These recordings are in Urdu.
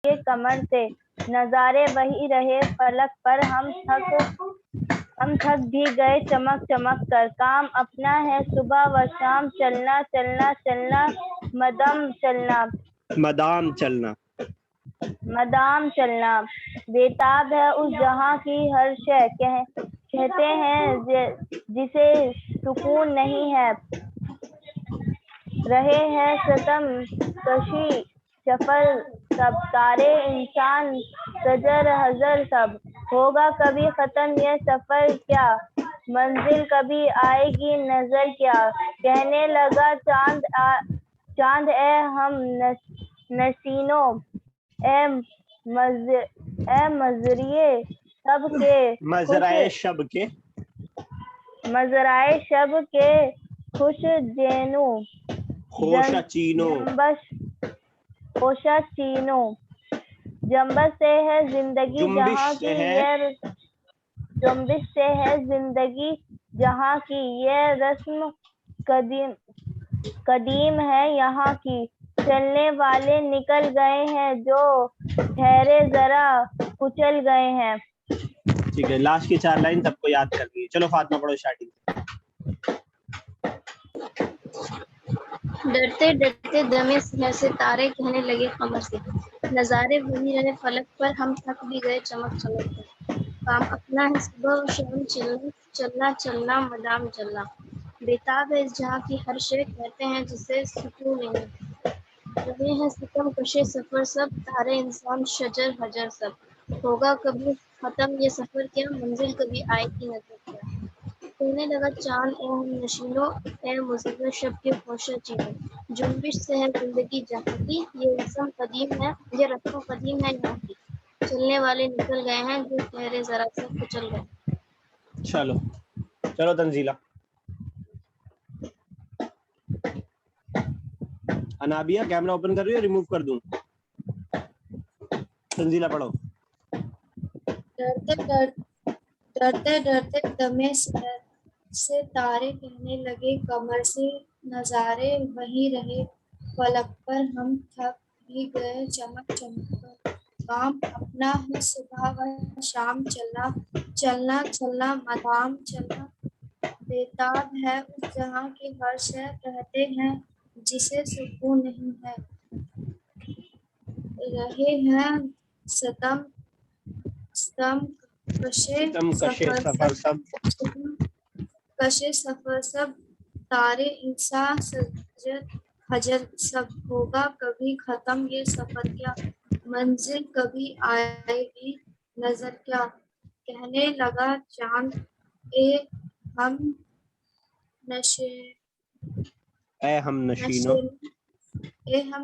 کمر سے، نظارے وہی رہے فلک پر، ہم تھک بھی گئے چمک چمک کر، کام اپنا ہے صبح و شام، چلنا چلنا چلنا مدام چلنا مدام چلنا، بےتاب ہے اس جہاں کی ہر شے، کہتے ہیں جسے سکون نہیں ہے، رہے ہیں ستم کشی سفر سب، تارے انسان شجر حجر سب، ہوگا کبھی ختم یہ سفر کیا، منزل کبھی آئے گی نظر کیا، کہنے لگا چاند اے ہم نشینوں، اے مزرعے شب کے خوش جینوں، خوشا چینوں، جنبش سے ہے زندگی جہاں کی جنبش سے ہے زندگی جہاں کی، یہ رسم قدیم ہے یہاں کی، چلنے والے نکل گئے ہیں جو ٹھہرے ذرا کچل گئے ہیں۔ ٹھیک ہے، لاسٹ کی 4 لائن سب کو یاد کرنی ہے۔ چلو فاطمہ پڑھو اسٹارٹنگ۔ ڈرتے ڈرتے دمے سحر سے، تارے کہنے لگے قمر سے، نظارے وہی رہے فلک پر، ہم تھک بھی گئے چمک چمک کر، کام اپنا ہے صبح و شام، چلنا چلنا مدام چلنا، بےتاب ہے اس جہاں کی ہر شے، کہتے ہیں جسے سکون نہیں، رہے ہیں ستم کشے سفر سب، تارے انسان شجر حجر سب، ہوگا کبھی ختم یہ سفر کیا، منزل کبھی آئے گی نظر کیا، کہنے لگا چاند اے ہم نشینوں، اے مزر شب کے خوشا چینوں، جنبش سے ہے زندگی جہاں کی، یہ رسم قدیم ہے یہاں کی، چلنے والے نکل گئے ہیں جو ٹھہرے ذرا سے کچل گئے۔ چلو تنزیلہ۔ انابیہ کیمرہ اوپن کر رہی ہو، ریموو کر دوں؟ تنزیلہ پڑھو۔ ڈرتے ڈرتے دمے سحر سے، تارے کہنے لگے قمر سے، نظارے وہی رہے فلک پر، ہم تھک بھی گئے چمک چمک کر، کام اپنا ہے صبح و شام، چلنا چلنا چلنا مدام چلنا، بےتاب ہے اس جہاں کی ہر شے، کہتے ہیں جسے سکون نہیں ہے، رہے ہیں ستم کشے سفر سب، تارے انسان شجر حجر سب، ہوگا کبھی ختم یہ سفر کیا، منزل کبھی آئے گی نظر کیا، کہنے لگا چاند اے ہم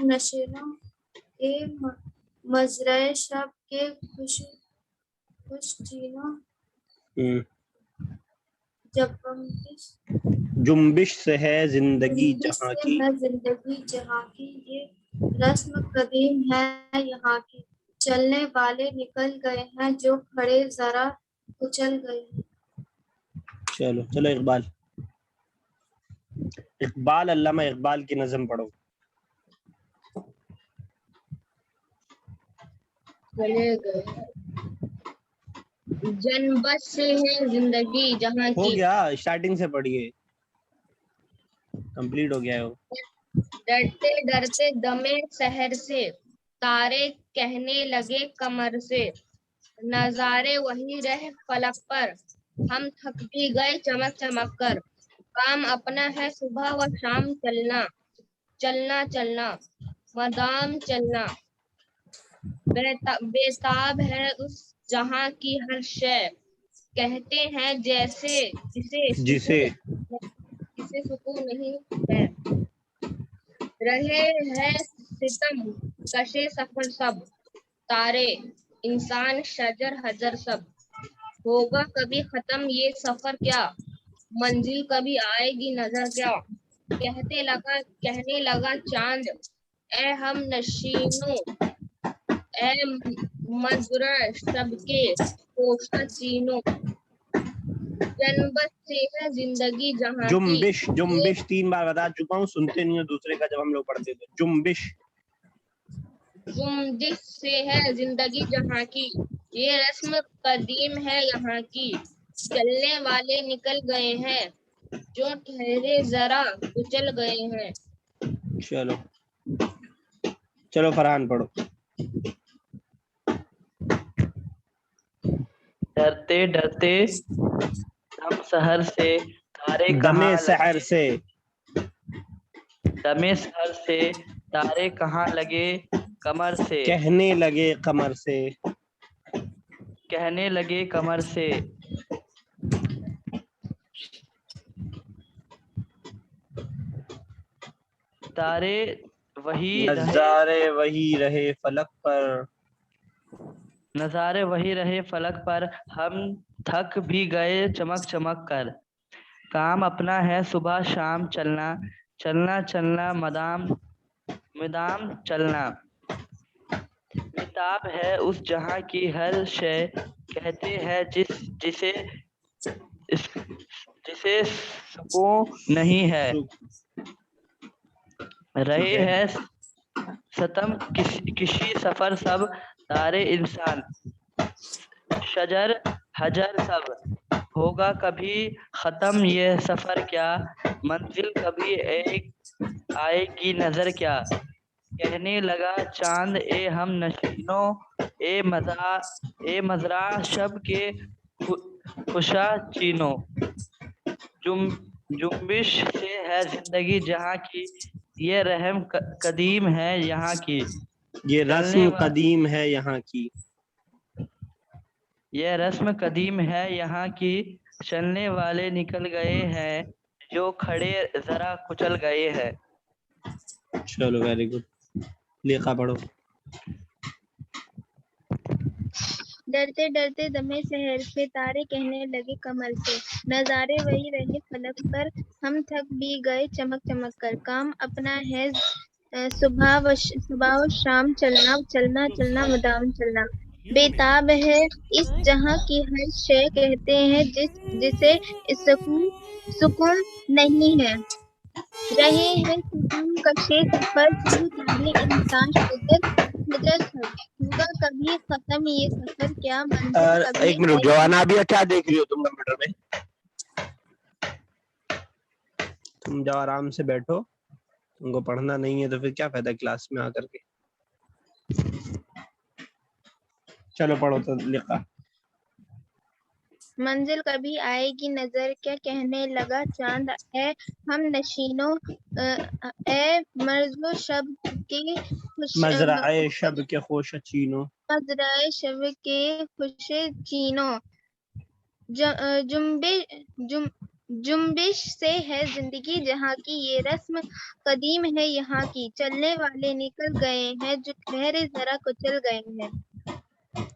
نشینوں، اے مزرعے شب کے خوش چینوں، جنبش سے ہے زندگی جہاں کی، یہ رسم قدیم ہے یہاں کی، چلنے والے نکل گئے ہیں جو کھڑے ذرا کچل گئے ہیں۔ چلو اقبال علامہ اقبال کی نظم پڑھو۔ جنبش سے ہے زندگی جہاں کی، ہو گیا، اسٹارٹنگ سے پڑھیے، کمپلیٹ ہو گیا ہے وہ۔ ڈرتے ڈرتے دمے سحر سے، تارے کہنے لگے قمر سے، نظارے وہی رہ فلک پر، ہم تھک بھی گئے چمک چمک کر، کام اپنا ہے صبح و شام، چلنا چلنا چلنا مدام چلنا، بےتاب ہے اس جہاں کی ہر شے، کہتے ہیں جسے سکون نہیں ہے، رہے ہیں ستم کشے سفر سب، تارے انسان شجر حجر سب، ہوگا کبھی ختم یہ سفر کیا، منزل کبھی آئے گی نظر کیا، کہنے لگا چاند اے ہم نشینوں، اے مزرع شب کے خوشا چینوں، جنبش سے ہے زندگی جہاں کی، جنبش 3 بار بتا چکا ہوں، سنتے نہیں ہو دوسرے کا جب ہم لوگ پڑھتے تھے۔ جنبش جس سے ہے زندگی جہاں کی، یہ رسم قدیم ہے یہاں کی، چلنے والے نکل گئے ہیں، جو ٹھہرے ذرا کچل گئے ہیں۔ چلو چلو فرحان پڑھو۔ ڈرتے ڈرتے دم سحر سے تارے دمے کہاں سحر لگے، سے، دمے سحر سے تارے کہاں لگے کمر سے، کہنے لگے قمر سے، کہنے لگے کمر سے، تارے وہی رہے، نظارے وہی رہے فلک پر، نظارے وہی رہے فلک پر، ہم تھک بھی گئے چمک چمک کر، کام اپنا ہے صبح شام چلنا، چلنا چلنا مدام مدام چلنا، بتاب ہے اس جہاں کی ہر شے، کہتے ہیں جسے جسے سکون نہیں ہے، رہے ہے ستم کشی سفر سب، تارے انسان شجر حجر سب، ہوگا کبھی ختم یہ سفر کیا، منزل کبھی ایک آئے گی نظر کیا، کہنے لگا چاند اے ہم نشینوں، اے مزرع شب کے خوشا چینوں، جنبش سے ہے زندگی جہاں کی، یہ رحم قدیم ہے یہاں کی، یہ رسم قدیم ہے یہاں کی، یہ رسم قدیم ہے یہاں کی، چلنے والے نکل گئے ہیں، جو کھڑے ذرا کچل گئے ہیں۔ چلو ویری گڈ، لیقا پڑھو۔ ڈرتے ڈرتے دمے سحر سے تارے کہنے لگے کمر سے، نظارے وہی رہے فلک پر، ہم تھک بھی گئے چمک چمک کر، کام اپنا ہے صبح و شام چلنا، چلنا چلنا مدام چلنا، بےتاب ہے اس جہاں کی ہر شے، کہتے ہیں جسے سکون نہیں ہے، رہے ہیں ستم کشے سفر سب، تارے انسان شجر سب، ہوگا کبھی ختم یہ سفر کیا، منزل کبھی ایک منٹ، جوانا ابھی کیا دیکھ رہی ہو تم کمپیوٹر میں؟ تم جاؤ آرام سے بیٹھو، تم کو پڑھنا نہیں ہے تو پھر کیا فائدہ کلاس میں آ کر کے۔ چلو پڑھو تو لکھا۔ منزل کبھی آئے گی نظر کیا، کہنے لگا چاند اے ہم نشینوں، اے مرز شب کے مزرعے شب کے خوش چینوں، مزرعے شب کے خوش چینوں، جنبش سے ہے زندگی جہاں کی، یہ رسم قدیم ہے یہاں کی، چلنے والے نکل گئے ہیں، جو ٹھہرے ذرا کچل گئے ہیں۔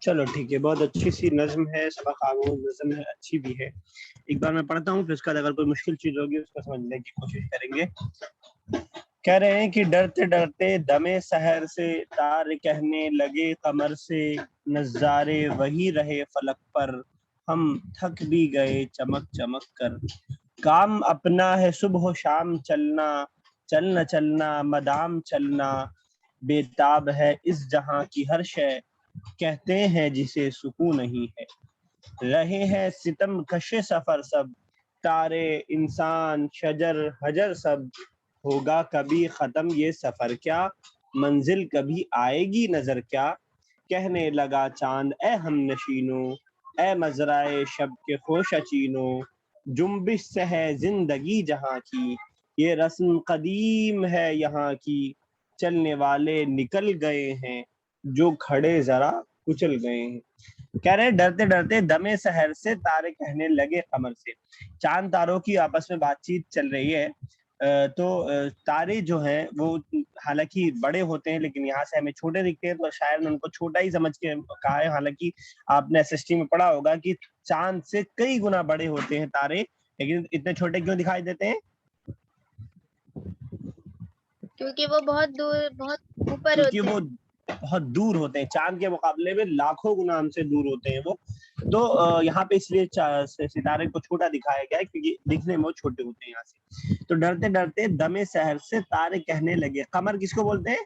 چلو ٹھیک ہے، بہت اچھی سی نظم ہے، سبق آموز نظم ہے، اچھی بھی ہے۔ ایک بار میں پڑھتا ہوں، پھر اس کے بعد اگر کوئی مشکل چیز ہوگی اس کو سمجھنے کی کوشش کریں گے۔ کہہ رہے ہیں کہ ڈرتے ڈرتے دمے سحر سے تارے کہنے لگے قمر سے، نظارے وہی رہے فلک پر، ہم تھک بھی گئے چمک چمک کر، کام اپنا ہے صبح و شام چلنا، چلنا چلنا مدام چلنا، بےتاب ہے اس جہاں کی ہر شے، کہتے ہیں جسے سکون نہیں ہے، رہے ہیں ستم کشے سفر سب، تارے انسان شجر حجر سب، ہوگا کبھی ختم یہ سفر کیا، منزل کبھی آئے گی نظر کیا، کہنے لگا چاند اے ہم نشینوں، اے مزرعے شب کے خوش چینوں، جنبش سے ہے زندگی جہاں کی، یہ رسم قدیم ہے یہاں کی، چلنے والے نکل گئے ہیں، جو کھڑے ذرا کچل گئے ہیں۔ کہہ رہے ڈرتے ڈرتے دمے سحر سے تارے کہنے لگے قمر سے، چاند تاروں کی آپس میں بات چیت چل رہی ہے، تو تارے جو ہیں وہ حالانکہ بڑے ہوتے ہیں لیکن یہاں سے ہمیں چھوٹے دکھتے ہیں، تو شاعر نے ان کو چھوٹا ہی سمجھ کے کہا ہے، حالانکہ آپ نے SST میں پڑھا ہوگا کہ چاند سے کئی گنا بڑے ہوتے ہیں تارے، لیکن اتنے چھوٹے کیوں دکھائی دیتے ہیں؟ کیونکہ وہ بہت دور بہت اوپر کیونکہ ہوتے وہ ہیں، بہت دور ہوتے ہیں، چاند کے مقابلے میں لاکھوں گنا ہم سے دور ہوتے ہیں وہ، تو یہاں پہ اس لیے ستارے کو چھوٹا دکھایا گیا ہے کیونکہ دکھنے میں وہ چھوٹے ہوتے ہیں یہاں سے۔ تو ڈرتے ڈرتے دمے سحر سے تارے کہنے لگے، قمر کس کو بولتے ہیں؟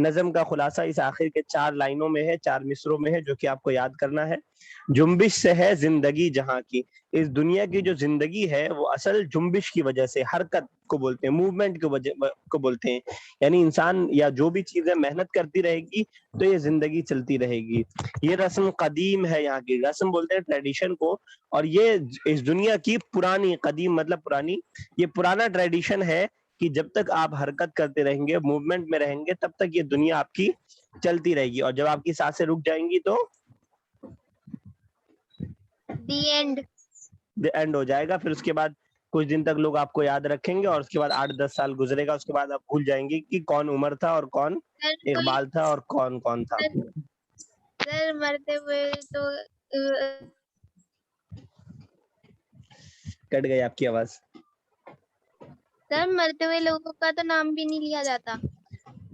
نظم کا خلاصہ اس آخر کے 4 لائنوں میں ہے، 4 مصروں میں ہے، جو کہ آپ کو یاد کرنا ہے. جنبش سے ہے زندگی جہاں کی. اس دنیا کی جو زندگی ہے وہ اصل جنبش کی وجہ سے، حرکت کو بولتے ہیں، موومنٹ کو بولتے ہیں. یعنی انسان یا جو بھی چیزیں محنت کرتی رہے گی تو یہ زندگی چلتی رہے گی. یہ رسم قدیم ہے، یہاں کی رسم بولتے ہیں ٹریڈیشن کو، اور یہ اس دنیا کی پرانی، قدیم مطلب پرانی، یہ پرانا ٹریڈیشن ہے کہ جب تک آپ حرکت کرتے رہیں گے، موومنٹ میں رہیں گے، تب تک یہ دنیا آپ کی چلتی رہے گی، اور جب آپ کی سانسیں رک جائیں گی تو دی اینڈ. اینڈ ہو جائے گا. پھر اس کے بعد کچھ دن تک لوگ آپ کو یاد رکھیں گے، اور اس کے بعد 8-10 سال گزرے گا، اس کے بعد آپ بھول جائیں گے کہ کون عمر تھا اور کون اقبال تھا اور کون کون تھا. سر مرتے ہوئے تو کٹ گئی آپ کی آواز. سر مرتے ہوئے لوگوں کا تو نام بھی نہیں لیا جاتا.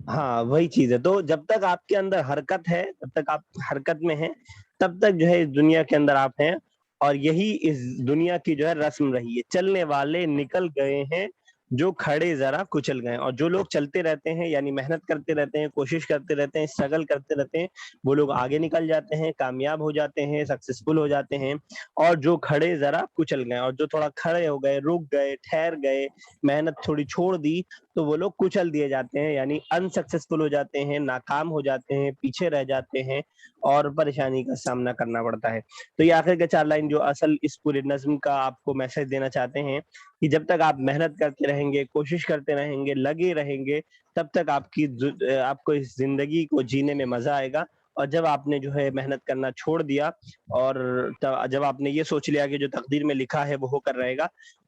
ہاں وہی چیز ہے. تو جب تک آپ کے اندر حرکت ہے، جب تک آپ حرکت میں ہیں، تب تک جو ہے اس دنیا کے اندر آپ ہیں، اور یہی اس دنیا کی جو ہے رسم رہی ہے. چلنے والے نکل گئے ہیں، جو کھڑے ذرا کچل گئے. اور جو لوگ چلتے رہتے ہیں، یعنی محنت کرتے رہتے ہیں، کوشش کرتے رہتے ہیں، اسٹرگل کرتے رہتے ہیں، وہ لوگ آگے نکل جاتے ہیں، کامیاب ہو جاتے ہیں، سکسیسفل ہو جاتے ہیں. اور جو کھڑے ذرا کچل گئے، اور جو تھوڑا کھڑے ہو گئے، رک گئے، ٹھہر گئے، محنت تھوڑی چھوڑ دی، تو وہ لوگ کچل دیے جاتے ہیں، یعنی انسکسیسفل ہو جاتے ہیں، ناکام ہو جاتے ہیں، پیچھے رہ جاتے ہیں، اور پریشانی کا سامنا کرنا پڑتا ہے. تو یہ آخر کے 4 لائن جو اصل اس پورے نظم کا آپ کو میسج دینا چاہتے ہیں کہ جب تک آپ محنت کرتے رہیں گے، کوشش کرتے رہیں گے، لگے رہیں گے، تب تک آپ کو اس زندگی کو جینے میں مزہ آئے گا. اور جب آپ نے جو ہے محنت کرنا چھوڑ دیا، اور جب آپ نے یہ سوچ لیا کہ جو تقدیر میں لکھا ہے وہ ہو کر رہے گا،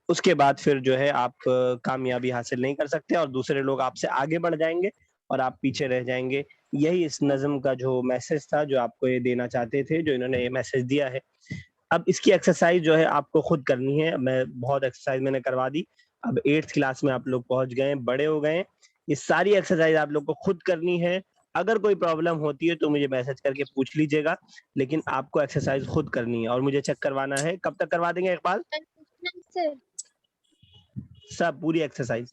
اس کے بعد پھر جو ہے آپ کامیابی حاصل نہیں کر سکتے، اور دوسرے لوگ آپ سے آگے بڑھ جائیں گے اور آپ پیچھے رہ جائیں گے. یہی اس نظم کا جو میسج تھا، جو آپ کو یہ دینا چاہتے تھے، جو انہوں نے یہ میسج دیا ہے. اب اس کی ایکسرسائز جو ہے آپ کو خود کرنی ہے. میں بہت ایکسرسائز میں نے کروا دی. اب 8th کلاس میں آپ لوگ پہنچ گئے، بڑے ہو گئے. یہ ساری ایکسرسائز آپ لوگ کو خود کرنی ہے. اگر کوئی پرابلم ہوتی ہے تو مجھے میسج کر کے پوچھ لیجیے گا، لیکن آپ کو ایکسرسائز خود کرنی ہے، اور مجھے چیک کروانا ہے. کب تک کروا دیں گے اقبال؟ سب پوری ایکسرسائز.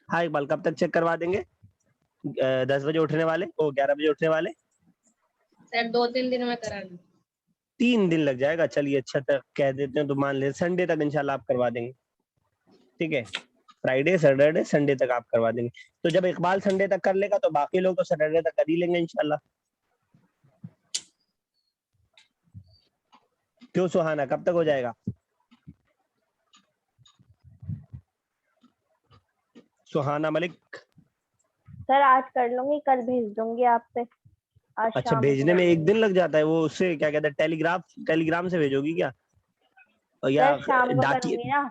ہاں اقبال، کب تک چیک کروا دیں گے؟ 10 بجے اٹھنے والے، 11 بجے اٹھنے والے. سر 2-3 دن میں کرا دوں. 3 دن لگ جائے گا. چلیے اچھا تک کہہ دیتے ہیں تو مان لیں سنڈے تک انشاءاللہ آپ کروا دیں گے. ٹھیک ہے، فرائیڈے، سیٹرڈے، سنڈے تک آپ کروا دیں گے. تو جب اقبال سنڈے تک کر لے گا تو باقی لوگ تو سیٹرڈے تک کر ہی لیں گے انشاءاللہ. کیوں سہانا، کب تک ہو جائے گا؟ سہانا ملک. سر آج کر لوں گی، کل بھیج دوں گی آپ سے. آج اچھا، شام بھیجنے میں 1 دن لگ جاتا ہے؟ وہ اس سے کیا کہتے ہیں، ٹیلی گرام سے بھیجو گی کیا؟ یا سر شام کو ڈاکی؟ کروں گی نا.